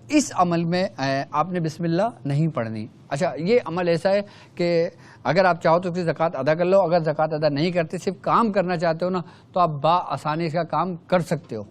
اس عمل میں آپ نے بسم اللہ نہیں پڑھنی. اچھا یہ عمل ایسا ہے کہ اگر آپ چاہو تو اس کی زکوٰۃ ادا کر لو. اگر زکوٰۃ ادا نہیں کرتے صرف کام کرنا چاہتے ہو نا تو آپ بآسانی اس کا کام کر سکتے ہو,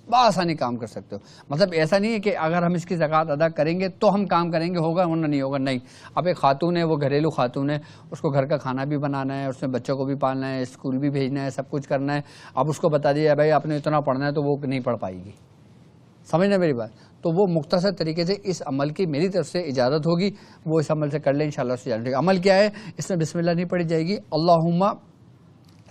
بآسانی کام کر سکتے ہو. مطلب ایسا نہیں ہے کہ اگر ہم اس کی زکوٰۃ ادا کریں گے تو ہم کام کریں گے ہوگا ورنہ نہیں ہوگا, نہیں. اب ایک خاتون ہے, وہ گھریلو خاتون ہے, اس کو گھر کا کھانا بھی بنانا ہے, اس میں بچوں کو بھی پالنا ہے, اسکول بھی بھیجنا ہے, سب کچھ کرنا ہے. اب اس کو بتا دیا بھائی آپ نے اتنا پڑھنا ہے تو وہ نہیں پڑھ پائے گی. سمجھنا میری بات. تو وہ مختصر طریقے سے اس عمل کی میری طرف سے اجازت ہوگی, وہ اس عمل سے کر لیں انشاءاللہ. اس سے عمل کیا ہے, اس میں بسم اللہ نہیں پڑھی جائے گی. اللہم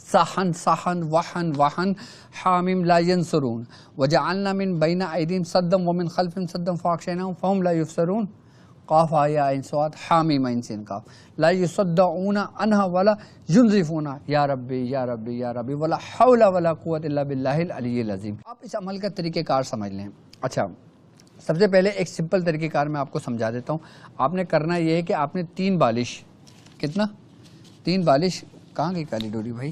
صحن صحن وحن وحن حامیم لا ینصرون وجعلنا من بین ایدیہم صدا ومن خلفہم صدا فاغشیناہم فہم لا یبصرون. قاف یا عین صاد حامیم عین سین قاف لا یصدعون عنہا ولا ینزفون یا ربی یا ربی یا ربی ولا حول ولا قوت الا باللہ العلی العظیم. آپ اس عمل کا طریقہ کار سمجھ لیں. اچھا سب سے پہلے ایک سمپل طریقہ کار میں آپ کو سمجھا دیتا ہوں. آپ نے کرنا یہ ہے کہ آپ نے 3 بالش, کتنا 3 بالش, کہاں گئی کالی ڈوری بھائی,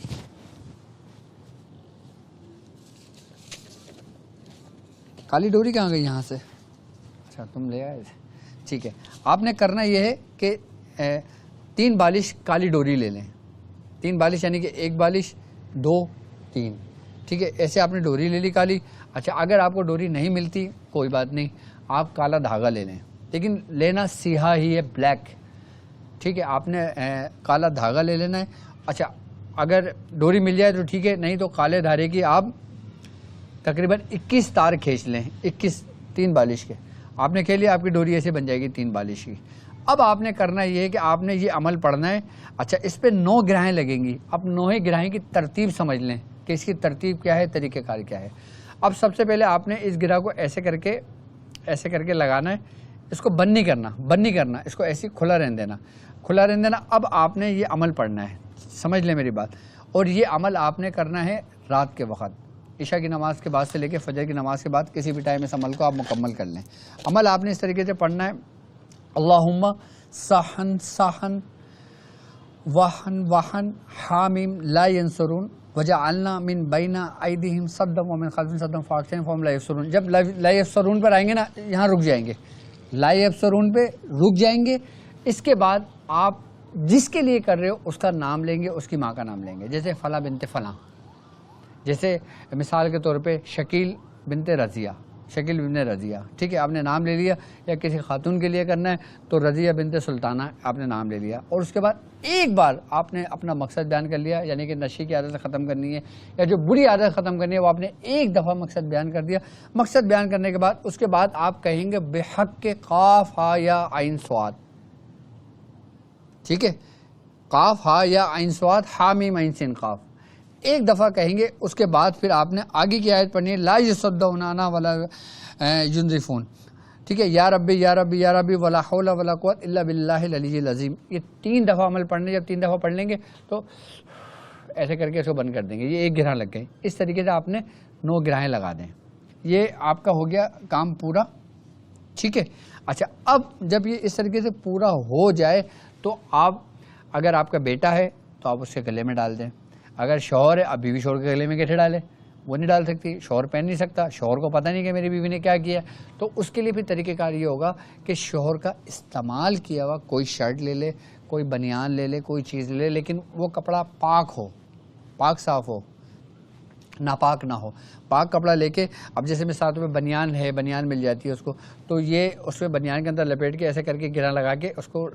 کالی ڈوری کہاں گئی یہاں سے, اچھا تم لے آئے, ٹھیک ہے. آپ نے کرنا یہ ہے کہ 3 بالش کالی ڈوری لے لیں. 3 بالش یعنی کہ 1 بالش 2 3, ٹھیک ہے. ایسے آپ نے ڈوری لے لی کالی. اچھا اگر آپ کو ڈوری نہیں ملتی کوئی بات نہیں, آپ کالا دھاگا لے لیں, لیکن لینا سیاہ ہی ہے, بلیک, ٹھیک ہے. آپ نے کالا دھاگا لے لینا ہے. اچھا اگر ڈوری مل جائے تو ٹھیک ہے, نہیں تو کالے دھارے کی آپ تقریباً 21 تار کھینچ لیں, 21 3 بالش کے آپ نے کھینچ لیا, آپ کی ڈوری ایسے بن جائے گی 3 بالش کی. اب آپ نے کرنا یہ ہے کہ آپ نے یہ عمل پڑھنا ہے. اچھا اس پہ 9 گرہیں لگیں گی. اب 9 گرہیں کی ترتیب سمجھ لیں کہ اس کی ترتیب کیا ہے, طریقہ کار کیا ہے. اب سب سے پہلے آپ نے اس گرہ کو ایسے کر کے لگانا ہے. اس کو بند نہیں کرنا, اس کو ایسے کھلا رہنے دینا. اب آپ نے یہ عمل پڑھنا ہے, سمجھ لیں میری بات. اور یہ عمل آپ نے کرنا ہے رات کے وقت, عشاء کی نماز کے بعد سے لے کے فجر کی نماز کے بعد, کسی بھی ٹائم اس عمل کو آپ مکمل کر لیں. عمل آپ نے اس طریقے سے پڑھنا ہے, اللہم صحن صحن وحن وحن حامیم لا ینصرون وجعلنا من بین ایدیہم صدا ومن خلفہم صدا فاغشیناہم فہم لا یبصرون. جب لا یبصرون پر آئیں گے نا, یہاں رک جائیں گے, لا یبصرون پہ رک جائیں گے. اس کے بعد آپ جس کے لیے کر رہے ہو اس کا نام لیں گے, اس کی ماں کا نام لیں گے. جیسے فلاں بنت فلاں, جیسے مثال کے طور پہ شکیل بنت رضیہ, ٹھیک ہے, آپ نے نام لے لیا. یا کسی خاتون کے لیے کرنا ہے تو رضیہ بنت سلطانہ آپ نے نام لے لیا. اور اس کے بعد ایک بار آپ نے اپنا مقصد بیان کر لیا, یعنی کہ نشے کی عادت ختم کرنی ہے یا جو بری عادت ختم کرنی ہے, وہ آپ نے ایک دفعہ مقصد بیان کر دیا. مقصد بیان کرنے کے بعد اس کے بعد آپ کہیں گے بحق کے قاف ہا یا عین صاد, ٹھیک ہے, قاف ہا یا عین صاد حامیم عین سین قاف ایک دفعہ کہیں گے. اس کے بعد پھر آپ نے آگے کی آیت پڑھنی ہے, لا یصدعون عنہا ولا ینزفون, ٹھیک ہے, یا ربی یا ربی یا ربی ولا حول ولا قوت الا باللہ العلی العظیم. یہ 3 دفعہ عمل پڑھنے, جب 3 دفعہ پڑھ لیں گے تو ایسے کر کے اس کو بند کر دیں گے. یہ 1 گرہ لگ گئی. اس طریقے سے آپ نے 9 گرہیں لگا دیں. یہ آپ کا ہو گیا کام پورا, ٹھیک ہے. اچھا اب جب یہ اس طریقے سے پورا ہو جائے تو آپ, اگر آپ کا بیٹا ہے تو آپ اس کے گلے میں ڈال دیں. اگر شوہر ہے, اب بیوی شوہر کے گلے میں کیسے ڈالے, وہ نہیں ڈال سکتی, شوہر پہن نہیں سکتا, شوہر کو پتہ نہیں کہ میری بیوی نے کیا کیا. تو اس کے لیے بھی طریقہ کار یہ ہوگا کہ شوہر کا استعمال کیا ہوا کوئی شرٹ لے لے, کوئی بنیان لے لے, کوئی چیز لے لے, لیکن وہ کپڑا پاک ہو, پاک صاف ہو, ناپاک نہ ہو. پاک کپڑا لے کے, اب جیسے میں ساتھ میں بنیان ہے, بنیان مل جاتی ہے اس کو, تو یہ اس میں بنیان کے اندر لپیٹ کے ایسے کر کے گرہ لگا کے اس کو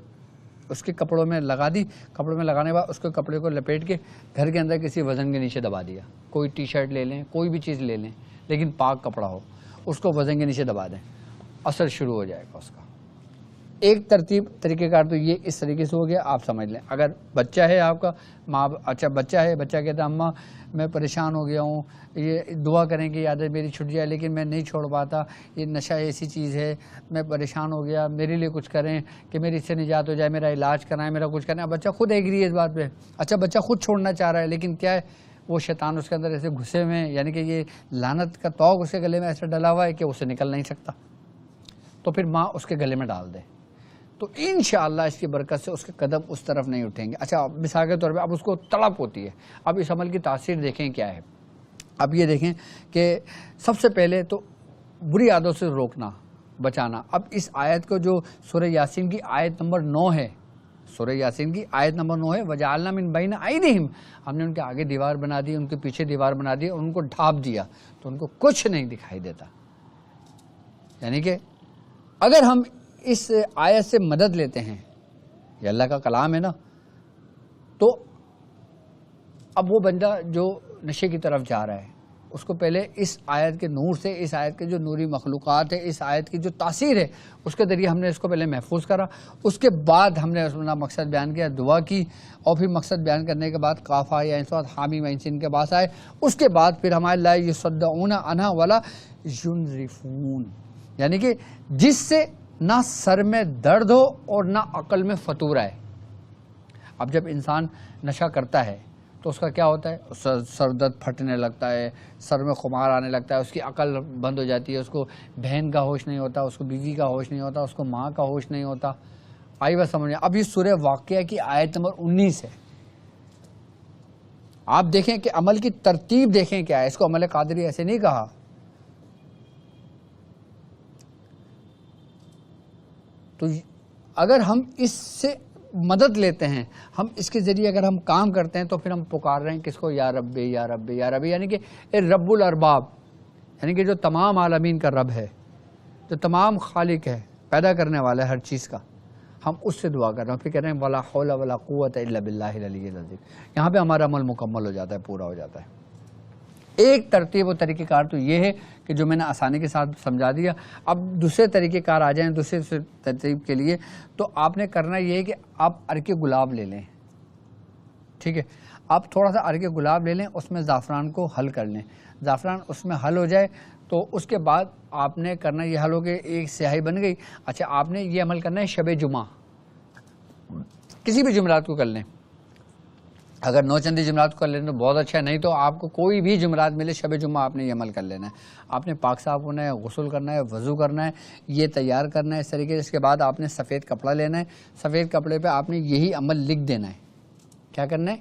اس کے کپڑوں میں لگا دی. کپڑوں میں لگانے کے بعد اس کو کپڑے کو لپیٹ کے گھر کے اندر کسی وزن کے نیچے دبا دیا. کوئی ٹی شرٹ لے لیں, کوئی بھی چیز لے لیں, لیکن پاک کپڑا ہو, اس کو وزن کے نیچے دبا دیں, اثر شروع ہو جائے گا اس کا. ایک ترتیب طریقہ کار تو یہ اس طریقے سے ہو گیا, آپ سمجھ لیں. اگر بچہ ہے آپ کا, اچھا بچہ ہے, بچہ کہتا ہے اماں میں پریشان ہو گیا ہوں, یہ دعا کریں کہ عادت میری چھٹ جائے لیکن میں نہیں چھوڑ پاتا, یہ نشہ ایسی چیز ہے, میں پریشان ہو گیا, میرے لیے کچھ کریں کہ میری اس سے نجات ہو جائے, میرا علاج کرائیں, میرا کچھ کریں. بچہ خود ایگری ہے اس بات پہ. اچھا بچہ خود چھوڑنا چاہ رہا ہے, لیکن کیا ہے وہ شیطان اس کے اندر ایسے گھسے ہوئے ہیں, یعنی کہ یہ لعنت کا توق اس کے گلے میں ایسے ڈلا ہوا ہے کہ اسے نکل نہیں سکتا. تو پھر ماں اس کے گلے میں ڈال دے, تو انشاءاللہ اس کی برکت سے اس کے قدم اس طرف نہیں اٹھیں گے. اچھا مثال کے طور پہ اب اس کو تڑپ ہوتی ہے. اب اس عمل کی تاثیر دیکھیں کیا ہے. اب یہ دیکھیں کہ سب سے پہلے تو بری عادتوں سے روکنا, بچانا. اب اس آیت کو جو سورہ یاسین کی آیت نمبر 9 ہے, سورہ یاسین کی آیت نمبر 9 ہے, وَجَعَلْنَا مِن بَيْنِ أَيْدِيهِمْ, ہم نے ان کے آگے دیوار بنا دی, ان کے پیچھے دیوار بنا دی اور ان کو ڈھانپ دیا تو ان کو کچھ نہیں دکھائی دیتا. یعنی کہ اگر ہم اس آیت سے مدد لیتے ہیں, یہ اللہ کا کلام ہے نا, تو اب وہ بندہ جو نشے کی طرف جا رہا ہے اس کو پہلے اس آیت کے نور سے, اس آیت کے جو نوری مخلوقات ہے, اس آیت کی جو تاثیر ہے اس کے ذریعے ہم نے اس کو پہلے محفوظ کرا. اس کے بعد ہم نے اپنا مقصد بیان کیا, دعا کی, اور پھر مقصد بیان کرنے کے بعد قافہ یا صاد حامی مینسین کے پاس آئے. اس کے بعد پھر ہمارے لا یصدعون عنہا ولا ینزفون, یعنی کہ جس سے نہ سر میں درد ہو اور نہ عقل میں فطور آئے. اب جب انسان نشہ کرتا ہے تو اس کا کیا ہوتا ہے, سر درد پھٹنے لگتا ہے, سر میں خمار آنے لگتا ہے, اس کی عقل بند ہو جاتی ہے, اس کو بہن کا ہوش نہیں ہوتا, اس کو بیوی کا ہوش نہیں ہوتا, اس کو ماں کا ہوش نہیں ہوتا. آئی بات سمجھ. اب یہ سورہ واقعہ کی آیت نمبر 19 ہے. آپ دیکھیں کہ عمل کی ترتیب دیکھیں کیا ہے. اس کو عمل قادری ایسے نہیں کہا. تو اگر ہم اس سے مدد لیتے ہیں, ہم اس کے ذریعے اگر ہم کام کرتے ہیں, تو پھر ہم پکار رہے ہیں کس کو, یا رب یا رب یا رب, یعنی کہ رب الارباب, یعنی کہ جو تمام عالمین کا رب ہے, جو تمام خالق ہے, پیدا کرنے والا ہے ہر چیز کا, ہم اس سے دعا کر رہے ہیں. پھر کہہ رہے ہیں ولا حول ولا قوت الا باللہ العلی العظیم. یہاں پہ ہمارا عمل مکمل ہو جاتا ہے, پورا ہو جاتا ہے. ایک ترتیب و طریقہ کار تو یہ ہے کہ جو میں نے آسانی کے ساتھ سمجھا دیا. اب دوسرے طریقہ کار آ جائیں دوسرے ترتیب کے لیے, تو آپ نے کرنا یہ ہے کہ آپ عرق گلاب لے لیں. ٹھیک ہے, آپ تھوڑا سا عرق گلاب لے لیں, اس میں زعفران کو حل کر لیں. زعفران اس میں حل ہو جائے تو اس کے بعد آپ نے کرنا یہ حل ہو کہ ایک سیاہی بن گئی. اچھا, آپ نے یہ عمل کرنا ہے شب جمعہ, کسی بھی جمعرات کو کر لیں. اگر 9 چندی جمعرات کو کر لیں تو بہت اچھا ہے, نہیں تو آپ کو کوئی بھی جمعرات ملے شب جمعہ آپ نے یہ عمل کر لینا ہے. آپ نے پاک صاف ہونا ہے, غسل کرنا ہے, وضو کرنا ہے, یہ تیار کرنا ہے اس طریقے سے. اس کے بعد آپ نے سفید کپڑا لینا ہے, سفید کپڑے پہ آپ نے یہی عمل لکھ دینا ہے. کیا کرنا ہے,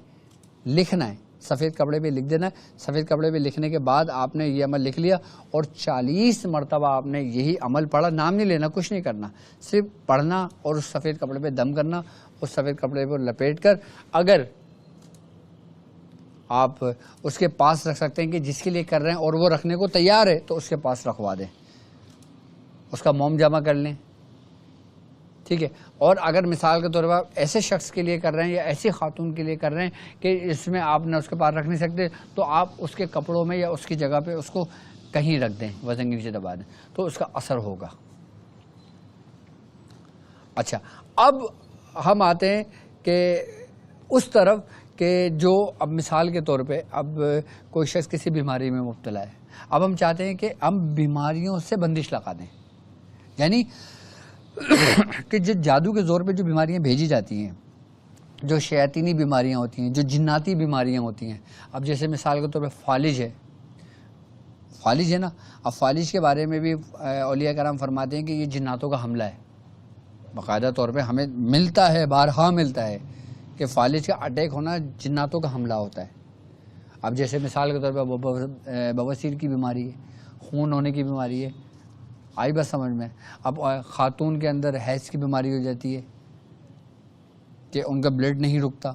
لکھنا ہے, سفید کپڑے پہ لکھ دینا ہے. سفید کپڑے پہ لکھنے کے بعد آپ نے یہ عمل لکھ لیا اور 40 مرتبہ آپ نے یہی عمل پڑھا. نام نہیں لینا, کچھ نہیں کرنا, صرف پڑھنا اور اس سفید کپڑے پہ دم کرنا, اس سفید کپڑے پہ لپیٹ کر. اگر آپ اس کے پاس رکھ سکتے ہیں کہ جس کے لیے کر رہے ہیں اور وہ رکھنے کو تیار ہے, تو اس کے پاس رکھوا دیں, اس کا موم جمع کر لیں. ٹھیک ہے. اور اگر مثال کے طور پر ایسے شخص کے لیے کر رہے ہیں یا ایسی خاتون کے لیے کر رہے ہیں کہ اس میں آپ نے اس کے پاس رکھ نہیں سکتے, تو آپ اس کے کپڑوں میں یا اس کی جگہ پہ اس کو کہیں رکھ دیں, وزن کے نیچے دبا دیں, تو اس کا اثر ہوگا. اچھا, اب ہم آتے ہیں کہ اس طرف کہ جو اب مثال کے طور پہ اب کوئی شخص کسی بیماری میں مبتلا ہے. اب ہم چاہتے ہیں کہ ہم بیماریوں سے بندش لگا دیں, یعنی کہ جو جادو کے زور پہ جو بیماریاں بھیجی جاتی ہیں, جو شیاطینی بیماریاں ہوتی ہیں, جو جناتی بیماریاں ہوتی ہیں. اب جیسے مثال کے طور پہ فالج ہے نا. اب فالج کے بارے میں بھی اولیاء کرام فرماتے ہیں کہ یہ جناتوں کا حملہ ہے. باقاعدہ طور پہ ہمیں ملتا ہے, بارہا ملتا ہے کہ فالج کا اٹیک ہونا جناتوں کا حملہ ہوتا ہے. اب جیسے مثال کے طور پہ بواسیر کی بیماری ہے, خون ہونے کی بیماری ہے. آئی بس سمجھ میں. اب خاتون کے اندر حیض کی بیماری ہو جاتی ہے کہ ان کا بلڈ نہیں رکتا,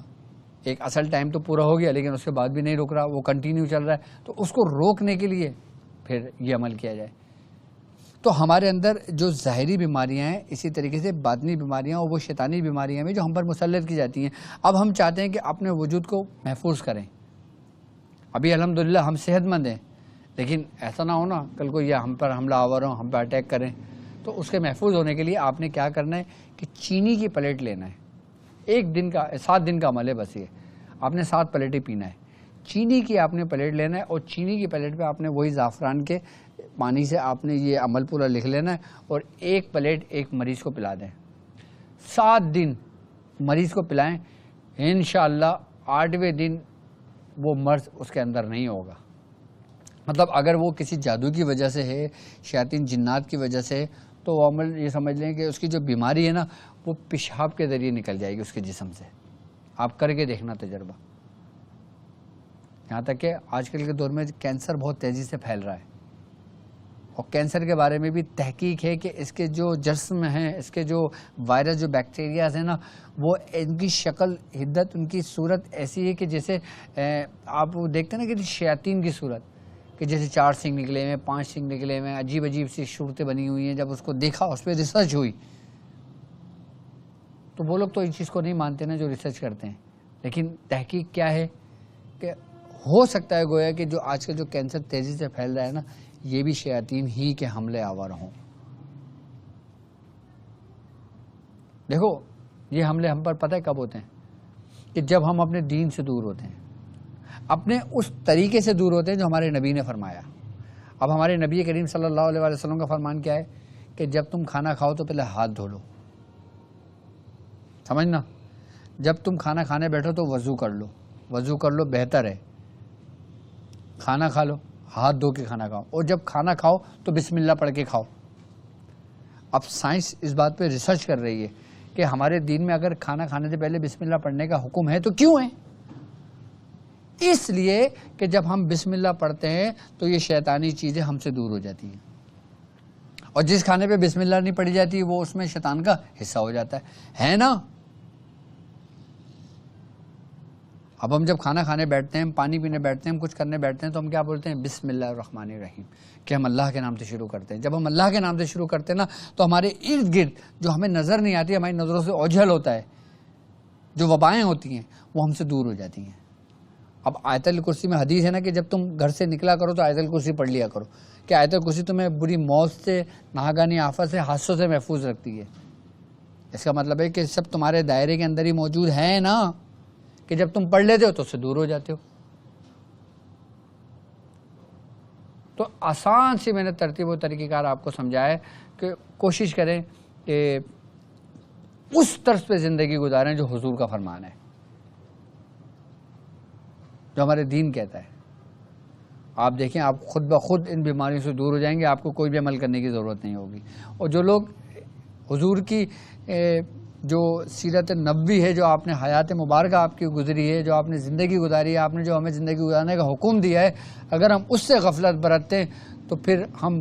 ایک اصل ٹائم تو پورا ہو گیا لیکن اس کے بعد بھی نہیں رک رہا, وہ کنٹینیو چل رہا ہے, تو اس کو روکنے کے لیے پھر یہ عمل کیا جائے. تو ہمارے اندر جو ظاہری بیماریاں ہیں, اسی طریقے سے باطنی بیماریاں اور وہ شیطانی بیماریاں بھی جو ہم پر مسلط کی جاتی ہیں. اب ہم چاہتے ہیں کہ اپنے وجود کو محفوظ کریں. ابھی الحمدللہ ہم صحت مند ہیں, لیکن ایسا نہ ہونا کل کو یہ ہم پر حملہ آور ہوں, ہم پہ اٹیک کریں. تو اس کے محفوظ ہونے کے لیے آپ نے کیا کرنا ہے کہ چینی کی پلیٹ لینا ہے. 7 دن کا عمل ہے بس یہ. آپ نے 7 پلیٹیں پینا ہے. چینی کی آپ نے پلیٹ لینا ہے اور چینی کی پلیٹ پہ آپ نے وہی زعفران کے پانی سے آپ نے یہ عمل پورا لکھ لینا ہے اور 1 پلیٹ ایک مریض کو پلا دیں. 7 دن مریض کو پلائیں, انشاءاللہ 8ویں دن وہ مرض اس کے اندر نہیں ہوگا. مطلب اگر وہ کسی جادو کی وجہ سے ہے, شیاطین جنات کی وجہ سے ہے, تو وہ عمل یہ سمجھ لیں کہ اس کی جو بیماری ہے نا وہ پیشاب کے ذریعے نکل جائے گی اس کے جسم سے. آپ کر کے دیکھنا تجربہ. یہاں تک کہ آج کل کے دور میں کینسر بہت تیزی سے پھیل رہا ہے. اور کینسر کے بارے میں بھی تحقیق ہے کہ اس کے جو جسم ہیں، اس کے جو وائرس، جو بیکٹیریاز ہیں نا، وہ ان کی شکل، حدت، ان کی صورت ایسی ہے کہ جیسے آپ دیکھتے ہیں نا کہ شیاطین کی صورت، کہ جیسے 4 سینگ نکلے ہوئے، 5 سینگ نکلے ہوئے، عجیب عجیب سی صورتیں بنی ہوئی ہیں. جب اس کو دیکھا، اس پہ ریسرچ ہوئی، تو وہ لوگ تو اس چیز کو نہیں مانتے نا جو ریسرچ کرتے ہیں. لیکن تحقیق کیا ہے کہ ہو سکتا ہے گویا کہ جو آج کل جو کینسر تیزی سے پھیل رہا ہے نا، یہ بھی شیاطین ہی کے حملے آور ہوں. دیکھو یہ حملے ہم پر پتہ ہے کب ہوتے ہیں؟ کہ جب ہم اپنے دین سے دور ہوتے ہیں، اپنے اس طریقے سے دور ہوتے ہیں جو ہمارے نبی نے فرمایا. اب ہمارے نبی کریم صلی اللہ علیہ وسلم کا فرمان کیا ہے کہ جب تم کھانا کھاؤ تو پہلے ہاتھ دھو لو. سمجھنا، جب تم کھانا کھانے بیٹھو تو وضو کر لو. وضو کر لو بہتر ہے. کھانا کھا لو، ہاتھ دھو کے کھانا کھاؤ، اور جب کھانا کھاؤ تو بسم اللہ پڑھ کے کھاؤ. اب سائنس اس بات پہ ریسرچ کر رہی ہے کہ ہمارے دین میں اگر کھانا کھانے سے پہلے بسم اللہ پڑھنے کا حکم ہے تو کیوں ہے؟ اس لیے کہ جب ہم بسم اللہ پڑھتے ہیں تو یہ شیطانی چیزیں ہم سے دور ہو جاتی ہیں، اور جس کھانے پہ بسم اللہ نہیں پڑھی جاتی وہ اس میں شیطان کا حصہ ہو جاتا ہے نا. اب ہم جب کھانا کھانے بیٹھتے ہیں، پانی پینے بیٹھتے ہیں، ہم کچھ کرنے بیٹھتے ہیں تو ہم کیا بولتے ہیں؟ بسم اللہ الرحمن الرحیم، کہ ہم اللہ کے نام سے شروع کرتے ہیں. جب ہم اللہ کے نام سے شروع کرتے ہیں نا تو ہمارے ارد گرد جو ہمیں نظر نہیں آتی، ہماری نظروں سے اوجھل ہوتا ہے، جو وبائیں ہوتی ہیں وہ ہم سے دور ہو جاتی ہیں. اب آیت الکرسی میں حدیث ہے نا کہ جب تم گھر سے نکلا کرو تو آیت الکرسی پڑھ لیا کرو، کہ آیت الکرسی تمہیں بری موت سے، ناگہانی آفت سے، حادثوں سے محفوظ رکھتی ہے. اس کا مطلب ہے کہ سب تمہارے دائرے کے اندر ہی موجود ہیں نا، کہ جب تم پڑھ لیتے ہو تو اس سے دور ہو جاتے ہو. تو آسان سی میں نے ترتیب و طریقہ کار آپ کو سمجھایا ہے کہ کوشش کریں کہ اس طرز پہ زندگی گزاریں جو حضور کا فرمان ہے، جو ہمارے دین کہتا ہے. آپ دیکھیں آپ خود بخود ان بیماریوں سے دور ہو جائیں گے، آپ کو کوئی بھی عمل کرنے کی ضرورت نہیں ہوگی. اور جو لوگ حضور کی جو سیرت نبوی ہے، جو آپ نے حیات مبارکہ آپ کی گزری ہے، جو آپ نے زندگی گزاری ہے، آپ نے جو ہمیں زندگی گزارنے کا حکم دیا ہے، اگر ہم اس سے غفلت برتتے ہیں تو پھر ہم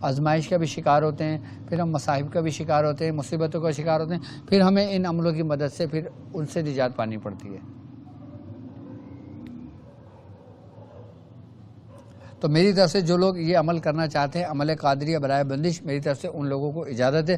آزمائش کا بھی شکار ہوتے ہیں، پھر ہم مصائب کا بھی شکار ہوتے ہیں، مصیبتوں کا شکار ہوتے ہیں، پھر ہمیں ان عملوں کی مدد سے پھر ان سے نجات پانی پڑتی ہے. تو میری طرف سے جو لوگ یہ عمل کرنا چاہتے ہیں، عمل قادریہ برائے بندش، میری طرف سے ان لوگوں کو اجازت ہے.